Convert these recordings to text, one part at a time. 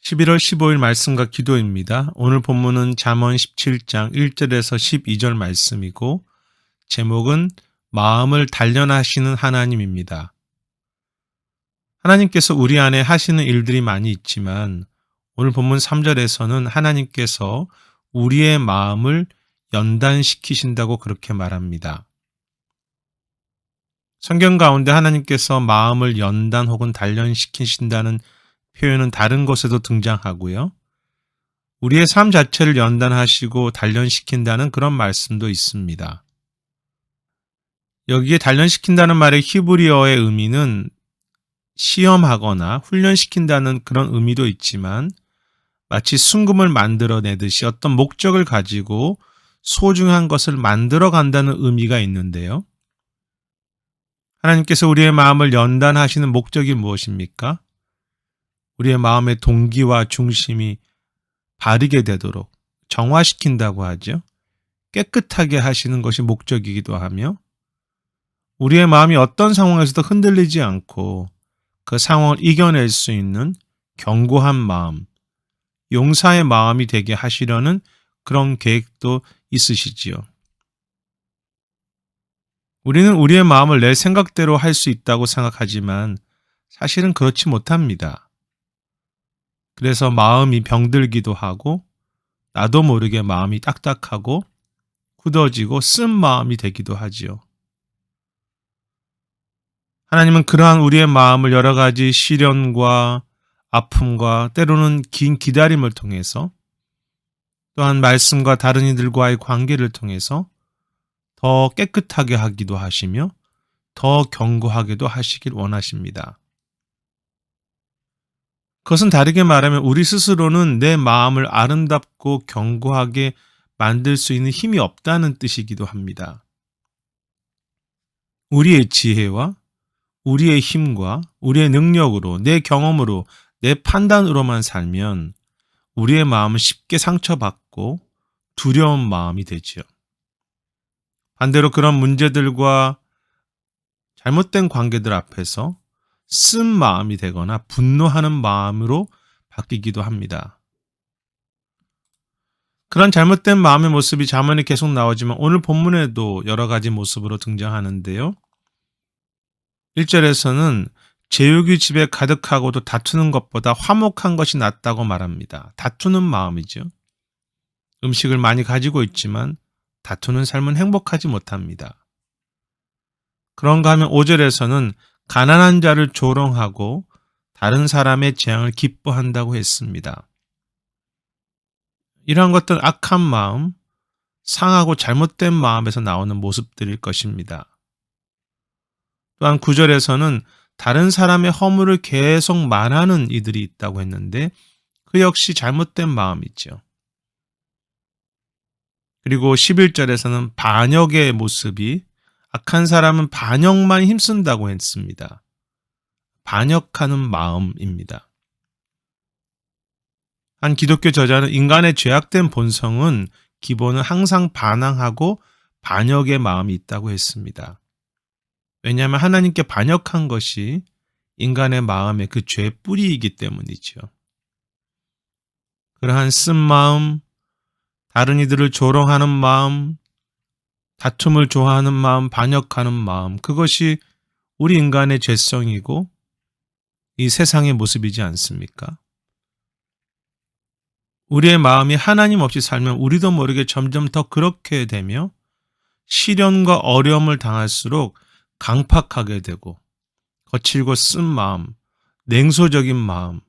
11월 15일 말씀과 기도입니다. 오늘 본문은 잠언 17장 1절에서 12절 말씀이고 제목은 마음을 단련하시는 하나님입니다. 하나님께서 우리 안에 하시는 일들이 많이 있지만 오늘 본문 3절에서는 하나님께서 우리의 마음을 연단시키신다고 그렇게 말합니다. 성경 가운데 하나님께서 마음을 연단 혹은 단련시키신다는 표현은 다른 곳에도 등장하고요. 우리의 삶 자체를 연단하시고 단련시킨다는 그런 말씀도 있습니다. 여기에 단련시킨다는 말의 히브리어의 의미는 시험하거나 훈련시킨다는 그런 의미도 있지만 마치 순금을 만들어내듯이 어떤 목적을 가지고 소중한 것을 만들어 간다는 의미가 있는데요. 하나님께서 우리의 마음을 연단하시는 목적이 무엇입니까? 우리의 마음의 동기와 중심이 바르게 되도록 정화시킨다고 하죠. 깨끗하게 하시는 것이 목적이기도 하며 우리의 마음이 어떤 상황에서도 흔들리지 않고 그 상황을 이겨낼 수 있는 견고한 마음, 용사의 마음이 되게 하시려는 그런 계획도 있으시지요. 우리는 우리의 마음을 내 생각대로 할 수 있다고 생각하지만 사실은 그렇지 못합니다. 그래서 마음이 병들기도 하고 나도 모르게 마음이 딱딱하고 굳어지고 쓴 마음이 되기도 하지요. 하나님은 그러한 우리의 마음을 여러 가지 시련과 아픔과 때로는 긴 기다림을 통해서 또한 말씀과 다른 이들과의 관계를 통해서 더 깨끗하게 하기도 하시며 더 견고하게도 하시길 원하십니다. 그것은 다르게 말하면 우리 스스로는 내 마음을 아름답고 견고하게 만들 수 있는 힘이 없다는 뜻이기도 합니다. 우리의 지혜와 우리의 힘과 우리의 능력으로 내 경험으로 내 판단으로만 살면 우리의 마음은 쉽게 상처받고 두려운 마음이 되지요. 반대로 그런 문제들과 잘못된 관계들 앞에서 쓴 마음이 되거나 분노하는 마음으로 바뀌기도 합니다. 그런 잘못된 마음의 모습이 잠언에 계속 나오지만 오늘 본문에도 여러 가지 모습으로 등장하는데요. 1절에서는 제육이 집에 가득하고도 다투는 것보다 화목한 것이 낫다고 말합니다. 다투는 마음이죠. 음식을 많이 가지고 있지만 다투는 삶은 행복하지 못합니다. 그런가 하면 5절에서는 가난한 자를 조롱하고 다른 사람의 재앙을 기뻐한다고 했습니다. 이러한 것들은 악한 마음, 상하고 잘못된 마음에서 나오는 모습들일 것입니다. 또한 9절에서는 다른 사람의 허물을 계속 말하는 이들이 있다고 했는데 그 역시 잘못된 마음이죠. 그리고 11절에서는 반역의 모습이 악한 사람은 반역만 힘쓴다고 했습니다. 반역하는 마음입니다. 한 기독교 저자는 인간의 죄악된 본성은 기본은 항상 반항하고 반역의 마음이 있다고 했습니다. 왜냐하면 하나님께 반역한 것이 인간의 마음의 그 죄의 뿌리이기 때문이죠. 그러한 쓴 마음, 다른 이들을 조롱하는 마음, 다툼을 좋아하는 마음, 반역하는 마음, 그것이 우리 인간의 죄성이고 이 세상의 모습이지 않습니까? 우리의 마음이 하나님 없이 살면 우리도 모르게 점점 더 그렇게 되며 시련과 어려움을 당할수록 강팍하게 되고 거칠고 쓴 마음, 냉소적인 마음,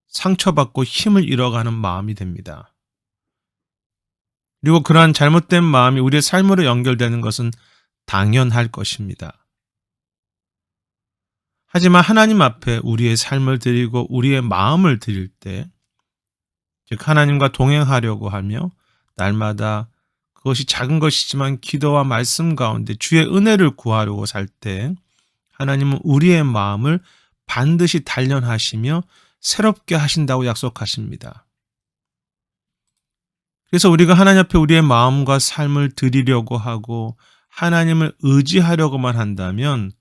상처받고 힘을 잃어가는 마음이 됩니다. 그리고 그러한 잘못된 마음이 우리의 삶으로 연결되는 것은 당연할 것입니다. 하지만 하나님 앞에 우리의 삶을 드리고 우리의 마음을 드릴 때, 즉 하나님과 동행하려고 하며 날마다 그것이 작은 것이지만 기도와 말씀 가운데 주의 은혜를 구하려고 살 때 하나님은 우리의 마음을 반드시 단련하시며 새롭게 하신다고 약속하십니다. 그래서 우리가 하나님 앞에 우리의 마음과 삶을 드리려고 하고 하나님을 의지하려고만 한다면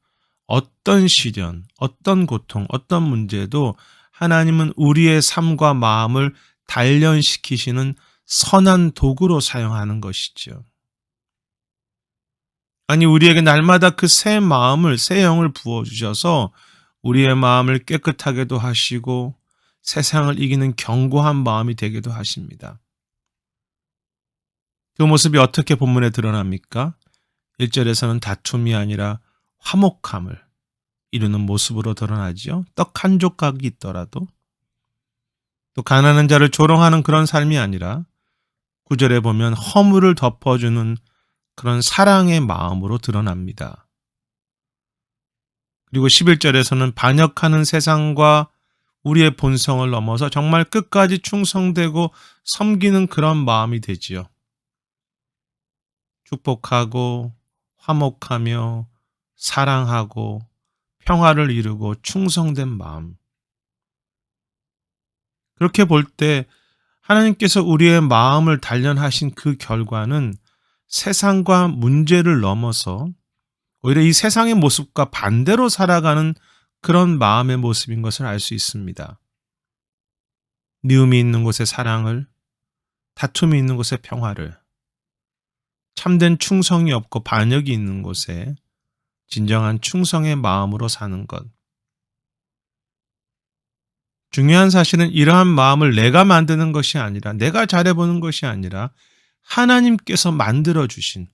어떤 시련, 어떤 고통, 어떤 문제도 하나님은 우리의 삶과 마음을 단련시키시는 선한 도구로 사용하는 것이죠. 아니, 우리에게 날마다 그 새 마음을, 새 영을 부어주셔서 우리의 마음을 깨끗하게도 하시고 세상을 이기는 견고한 마음이 되게도 하십니다. 그 모습이 어떻게 본문에 드러납니까? 1절에서는 다툼이 아니라 화목함을 이루는 모습으로 드러나지요. 떡 한 조각이 있더라도. 또 가난한 자를 조롱하는 그런 삶이 아니라 9절에 보면 허물을 덮어주는 그런 사랑의 마음으로 드러납니다. 그리고 11절에서는 반역하는 세상과 우리의 본성을 넘어서 정말 끝까지 충성되고 섬기는 그런 마음이 되지요. 축복하고 화목하며 사랑하고 평화를 이루고 충성된 마음. 그렇게 볼 때 하나님께서 우리의 마음을 단련하신 그 결과는 세상과 문제를 넘어서 오히려 이 세상의 모습과 반대로 살아가는 그런 마음의 모습인 것을 알 수 있습니다. 미움이 있는 곳에 사랑을, 다툼이 있는 곳에 평화를, 참된 충성이 없고 반역이 있는 곳에 진정한 충성의 마음으로 사는 것. 중요한 사실은 이러한 마음을 내가 만드는 것이 아니라, 내가 잘해보는 것이 아니라 하나님께서 만들어주신,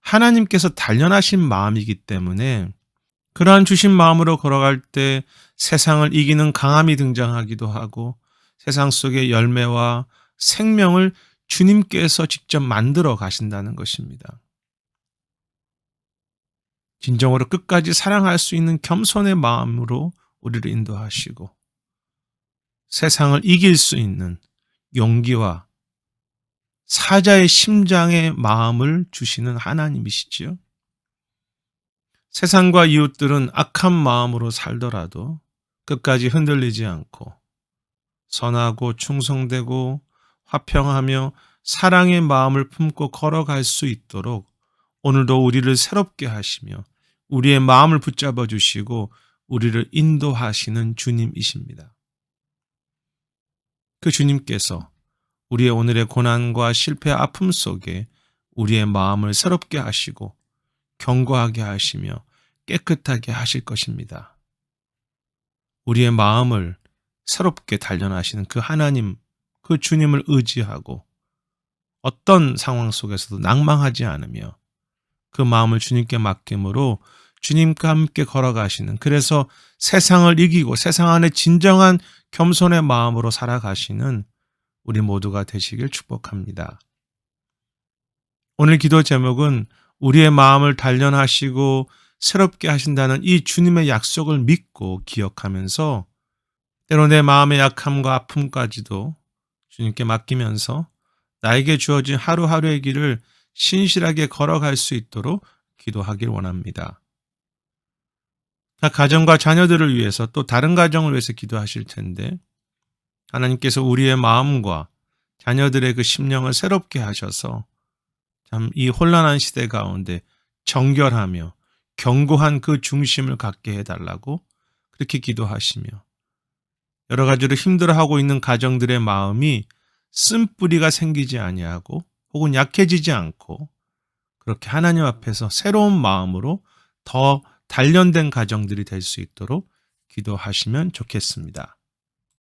하나님께서 단련하신 마음이기 때문에 그러한 주신 마음으로 걸어갈 때 세상을 이기는 강함이 등장하기도 하고 세상 속의 열매와 생명을 주님께서 직접 만들어 가신다는 것입니다. 진정으로 끝까지 사랑할 수 있는 겸손의 마음으로 우리를 인도하시고 세상을 이길 수 있는 용기와 사자의 심장의 마음을 주시는 하나님이시지요. 세상과 이웃들은 악한 마음으로 살더라도 끝까지 흔들리지 않고 선하고 충성되고 화평하며 사랑의 마음을 품고 걸어갈 수 있도록 오늘도 우리를 새롭게 하시며 우리의 마음을 붙잡아 주시고 우리를 인도하시는 주님이십니다. 그 주님께서 우리의 오늘의 고난과 실패, 아픔 속에 우리의 마음을 새롭게 하시고 견고하게 하시며 깨끗하게 하실 것입니다. 우리의 마음을 새롭게 단련하시는 그 하나님, 그 주님을 의지하고 어떤 상황 속에서도 낭망하지 않으며 그 마음을 주님께 맡김으로 주님과 함께 걸어가시는, 그래서 세상을 이기고 세상 안에 진정한 겸손의 마음으로 살아가시는 우리 모두가 되시길 축복합니다. 오늘 기도 제목은 우리의 마음을 단련하시고 새롭게 하신다는 이 주님의 약속을 믿고 기억하면서 때로 내 마음의 약함과 아픔까지도 주님께 맡기면서 나에게 주어진 하루하루의 길을 신실하게 걸어갈 수 있도록 기도하길 원합니다. 각 가정과 자녀들을 위해서 또 다른 가정을 위해서 기도하실 텐데 하나님께서 우리의 마음과 자녀들의 그 심령을 새롭게 하셔서 참 이 혼란한 시대 가운데 정결하며 견고한 그 중심을 갖게 해달라고 그렇게 기도하시며 여러 가지로 힘들어하고 있는 가정들의 마음이 쓴뿌리가 생기지 아니하고 혹은 약해지지 않고 그렇게 하나님 앞에서 새로운 마음으로 더 단련된 가정들이 될 수 있도록 기도하시면 좋겠습니다.